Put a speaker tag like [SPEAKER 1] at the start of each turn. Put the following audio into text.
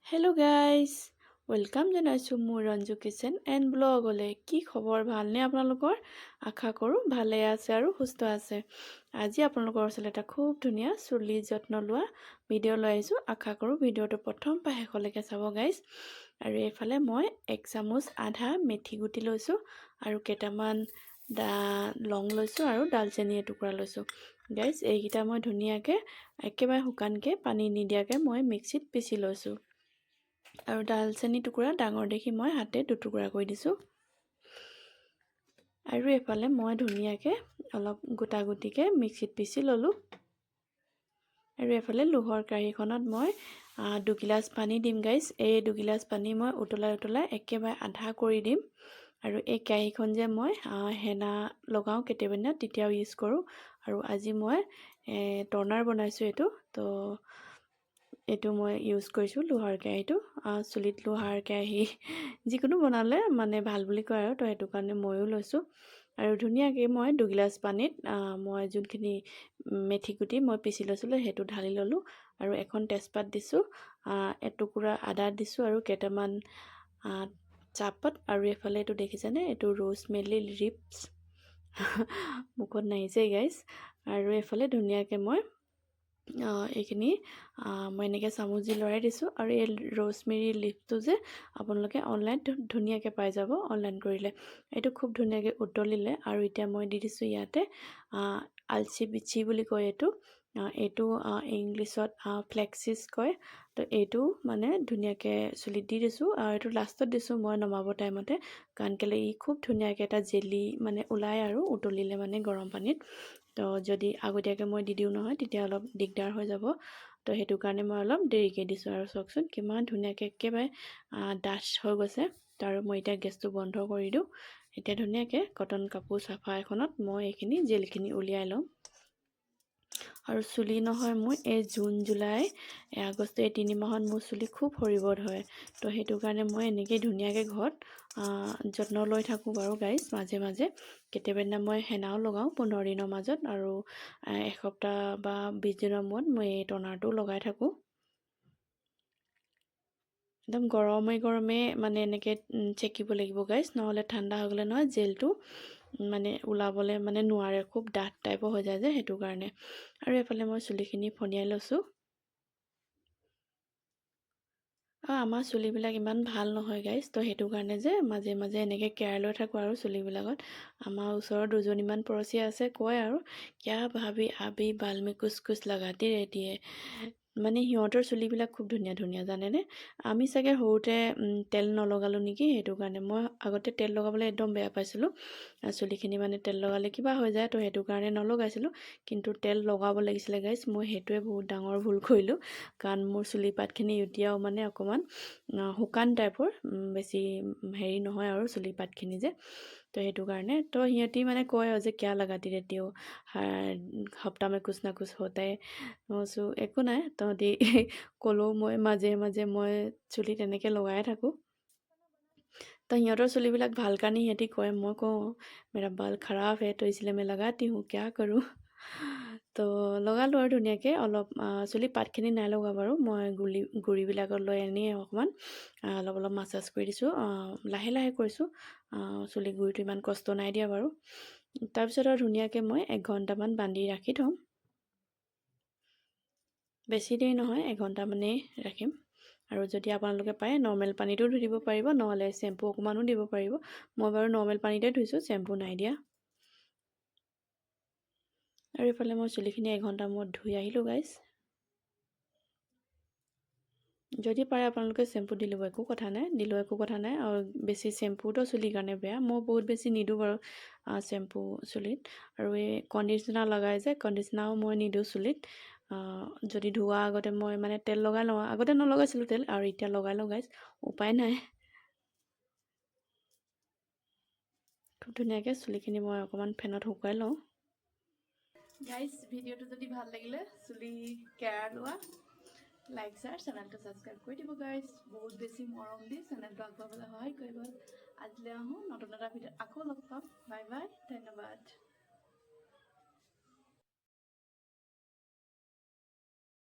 [SPEAKER 1] Hello' guys welcome জনাইছোঁ মোৰ Ranju kitchen and ব্লগলৈ। কি খবৰ, ভালনে আপোনালোকৰ? আশা কৰোঁ ভালে আছে আৰু সুস্থ আছে। আজি আপোনালোকৰ ওচৰলৈ এটা খুব ধুনীয়া চুলিৰ যত্ন লোৱা ভিডিঅ' লৈ আহিছোঁ। আশা কৰোঁ ভিডিঅ'টো প্ৰথম পৰা শেষলৈকে চাব গাইজ। আৰু এইফালে মই 1 চামুচ আধা মেথি গুটি লৈছোঁ আৰু কেইটামান লং লৈছোঁ আৰু ডালচেনি এটুকুৰা লৈছোঁ গাইজ। এইকেইটা মই ধুনীয়াকৈ একেবাৰে শুকানকৈ পানী নিদিয়াকৈ মই মিক্সিত পিচি লৈছোঁ। আৰু ডালচেনি টুকুৰা ডাঙৰ দেখি মই হাতে দুটুকুৰা কৰি দিছোঁ। আৰু এফালে মই ধুনীয়াকৈ অলপ গোটা গুটিকৈ মিক্সিত পিচি ল'লোঁ। আৰু এফালে লোহৰ কাঢ়িখনত মই 2 গিলাচ পানী দিম গাইজ। এই 2 গিলাচ পানী মই উতলাই একেবাৰে আধা কৰি দিম। আৰু এই কাঢ়িখন যে মই হেনা লগাওঁ কেতিয়াবা তেতিয়াও ইউজ কৰোঁ। আৰু আজি মই টৰ্নাৰ বনাইছোঁ তো এইটো মই ইউজ কৰিছোঁ লোহাৰ কেৰাহীটো। চুলিত লোহাৰ কেৰাহী যিকোনো বনালে মানে ভাল বুলি কয় আৰু তো সেইটো কাৰণে ময়ো লৈছোঁ। আৰু ধুনীয়াকৈ মই 2 গিলাচ পানীত মই যোনখিনি মেথি গুটি মই পিচি লৈছিলোঁ সেইটো ঢালি ল'লোঁ। আৰু এখন তেজপাত দিছোঁ, এটুকুৰা আদা দিছোঁ আৰু কেইটামান চাহপাত। আৰু এইফালে এইটো দেখিছেনে, এইটো ৰোজমেৰি লিভছ মুখত নাহিছে গাইজ। আৰু এইফালে ধুনীয়াকৈ মই এইখিনি মই এনেকৈ চামুচ দি লৰাই দিছোঁ। আৰু এই ৰোজমেৰি লিভটো যে আপোনালোকে অনলাইন ধুনীয়াকৈ পাই যাব অনলাইন কৰিলে। এইটো খুব ধুনীয়াকৈ উতলিলে আৰু এতিয়া মই দি দিছোঁ ইয়াতে আলচি বিচি বুলি কয় এইটো ইংলিছত ফ্লেক্সিছ কয়। তো এইটো মানে ধুনীয়াকৈ চুলিত দি দিছোঁ। আৰু এইটো লাষ্টত দিছোঁ মই নমাব টাইমতে, কাৰণ কেলৈ ই খুব ধুনীয়াকৈ এটা জেলি মানে ওলায় আৰু উতলিলে মানে গৰম পানীত। তো যদি আগতীয়াকৈ মই দি দিওঁ নহয় তেতিয়া অলপ দিগদাৰ হৈ যাব। তো সেইটো কাৰণে মই অলপ দেৰিকৈ দিছোঁ। আৰু চাওকচোন কিমান ধুনীয়াকৈ একেবাৰে ডাঠ হৈ গৈছে। তো আৰু মই এতিয়া গেছটো বন্ধ কৰি দিওঁ। এতিয়া ধুনীয়াকৈ কটন কাপোৰ চাফা এখনত মই এইখিনি জেলখিনি উলিয়াই ল'ম। আৰু চুলি নহয় মোৰ এই জুন, জুলাই, আগষ্ট এই 3 মাহত মোৰ চুলি খুব সৰিব ধৰে। তো সেইটো কাৰণে মই এনেকৈয়ে ধুনীয়াকৈ ঘৰত যত্ন লৈ থাকোঁ বাৰু গাইজ। মাজে মাজে কেতিয়াবা মই হেনাও লগাওঁ 15 দিনৰ মাজত, আৰু এসপ্তাহ বা 20 দিনৰ মূৰত মই এই টনাৰটো লগাই থাকোঁ। একদম গৰমে মানে এনেকৈ চেকিব লাগিব গাইজ, নহ'লে ঠাণ্ডা হৈ গ'লে নহয় জেলটো মানে ওলাবলৈ মানে নোৱাৰে, খুব ডাঠ টাইপৰ হৈ যায় যে সেইটো কাৰণে। আৰু এইফালে মই চুলিখিনি ফনিয়াই লৈছোঁ। আৰু আমাৰ চুলিবিলাক ইমান ভাল নহয় গাইজ, তো সেইটো কাৰণে যে মাজে মাজে এনেকৈ কেয়াৰ লৈ থাকোঁ আৰু চুলিবিলাকত। আমাৰ ওচৰৰ দুজনীমান পৰচী আছে, কয় আৰু কিয়া ভাবি আবি বাল মে কুছ কুছ লগাতি ৰেহতি হে। মানে সিহঁতৰ চুলিবিলাক খুব ধুনীয়া ধুনীয়া জানেনে। আমি চাগে সৰুতে তেল নলগালোঁ নেকি, সেইটো কাৰণে। মই আগতে তেল লগাবলৈ একদম বেয়া পাইছিলোঁ। চুলিখিনি মানে তেল লগালে কিবা হৈ যায়, তো সেইটো কাৰণে নলগাইছিলোঁ। কিন্তু তেল লগাব লাগিছিলে গাইজ, মই সেইটোৱে বহুত ডাঙৰ ভুল কৰিলোঁ। কাৰণ মোৰ চুলি পাতখিনি এতিয়াও মানে অকণমান শুকান টাইপৰ, বেছি হেৰি নহয় আৰু চুলি পাতখিনি যে, তো সেইটো কাৰণে। তো সিহঁতি মানে কয় আৰু যে কিয়া লগাতি ৰেহতি হো, সপ্তাহ মে কুছ না কুছ হোতা হে। মই কৈছোঁ একো নাই, তহঁতি ক'লেও মই মাজে মাজে মই চুলি তেনেকৈ লগাই থাকোঁ। তো সিহঁতৰ চুলিবিলাক ভাল কাৰণে সিহঁতি কয়, মই কওঁ মেৰা বাল খৰাব হে তো ইছলিয়ে মই লগাতি হুঁ, কিয়া কৰোঁ। তো লগালোঁ আৰু ধুনীয়াকৈ অলপ চুলি পাতখিনি নাই লগা বাৰু, মই গুৰিবিলাকত লৈ আনি অকণমান অলপ অলপ মাছাজ কৰি দিছোঁ। লাহে লাহে কৰিছোঁ, চুলি গুৰিটো ইমান কষ্ট নাই দিয়া বাৰু। তাৰপিছত আৰু ধুনীয়াকৈ মই 1 ঘণ্টামান বান্ধি ৰাখি থ'ম। বেছি দেৰি নহয়, 1 ঘণ্টামানেই ৰাখিম। আৰু যদি আপোনালোকে পাৰে নৰ্মেল পানীটো ধুই দিব পাৰিব, নহ'লে চেম্পু অকণমানো দিব পাৰিব। মই বাৰু নৰ্মেল পানীতে ধুইছোঁ, চেম্পু নাই দিয়া। আৰু এইফালে মই চুলিখিনি 1 ঘণ্টা মূৰত ধুই আহিলোঁ গাইজ। যদি পাৰে আপোনালোকে চেম্পু দি ল'ব, একো কথা নাই, দিলেও একো কথা নাই। আৰু বেছি চেম্পুটো চুলিৰ কাৰণে বেয়া, মই বহুত বেছি নিদিওঁ বাৰু চেম্পু চুলিত। আৰু এই কণ্ডিচনাৰ লগাই যে, কণ্ডিচনাৰো মই নিদিওঁ চুলিত। যদি ধোৱা আগতে মই মানে তেল লগাই লওঁ, আগতে নলগাইছিলোঁ তেল, আৰু এতিয়া লগাই লওঁ গাইজ, উপায় নাই। খুব ধুনীয়াকৈ চুলিখিনি মই অকণমান ফেনত শুকুৱাই লওঁ গাইজ। ভিডিঅ'টো যদি ভাল লাগিলে চুলি কেয়াৰ লোৱা, লাইক শ্বেয়াৰ, চেনেলটো ছাবস্ক্ৰাইব কৰি দিব গাইজ। বহুত বেছি মৰম দি চেনেলটো আগবঢ়াবলৈ সহায় কৰিব। আজিলৈ আহোঁ নতুন এটা ভিডিঅ'ত আকৌ লগ পাম। বাই বাই, ধন্যবাদ।